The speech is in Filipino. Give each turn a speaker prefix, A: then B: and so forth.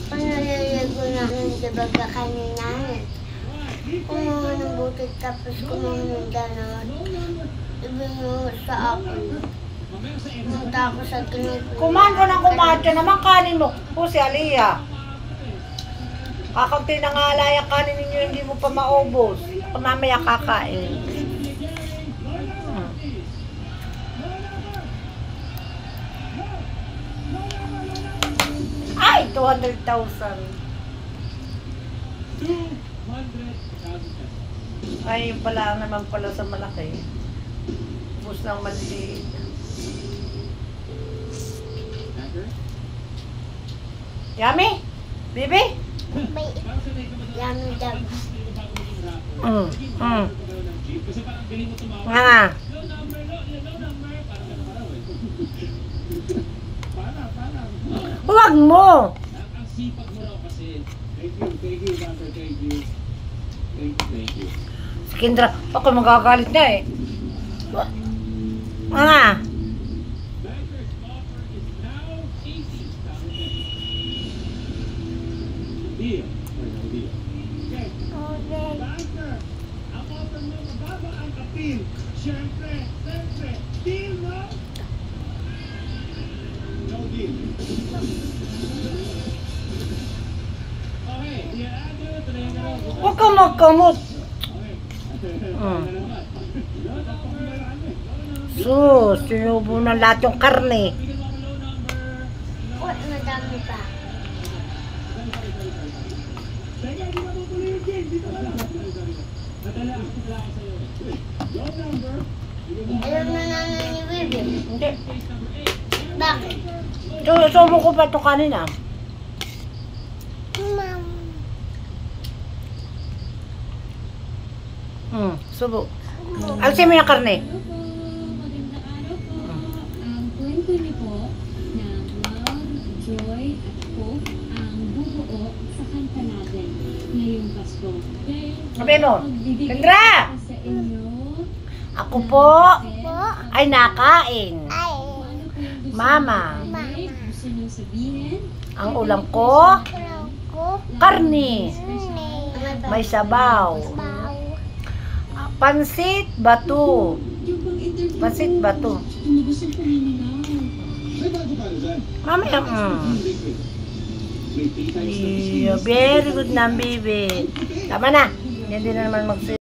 A: Panalalago namin diba kanina eh. Kumuha ng butit tapos kumuha ng gano'n. Ibinuha sa akin. Pumunta ako sa clinic.
B: Kumain ka ng kumain ka naman kanin mo po si Aliyah. Kakunti na nga alay ang kanin ninyo, hindi mo pa maubos. Kung mamaya kakain. Ay, 200,000. Ay, yung pala naman pala sa malaki. Bus ng maliliit. Yummy? Bibi?
A: May yummy dog.
B: Nga. Huwag mo! Si Kendra, ako magagalit na eh. Nga. Huwag ka magkamot. Sus, sinubo na lahat yung karne.
A: Oh, madami pa. Alam na nanay ni Bibi.
B: Hindi.
A: Bakit?
B: Subo ko pa ito kanina.
A: Ma'am.
B: Subo. Alisin mo yung karne.
C: Magandang araw po. Ang kwento niyo po na love, joy, at hope ang bubuo sa kanta natin ngayong Pasko.
B: Sabi mo, Kendra!
C: Sa inyo,
B: Ako po
A: Po?
B: ay nakain.
A: Ay.
C: ano po yung gusto
B: Mama.
C: niyo marinig? Gusto niyo sabihin?
B: Ang ulam ko,
A: Kurang ko.
B: karne. May sabaw.
A: Baw.
B: Pansit bato.
C: Yung pang interview
B: Pansit bato.
C: hindi gusto pumininaw.
B: Mamaya, Yeah, very good na, baby. Tama na. Hindi na naman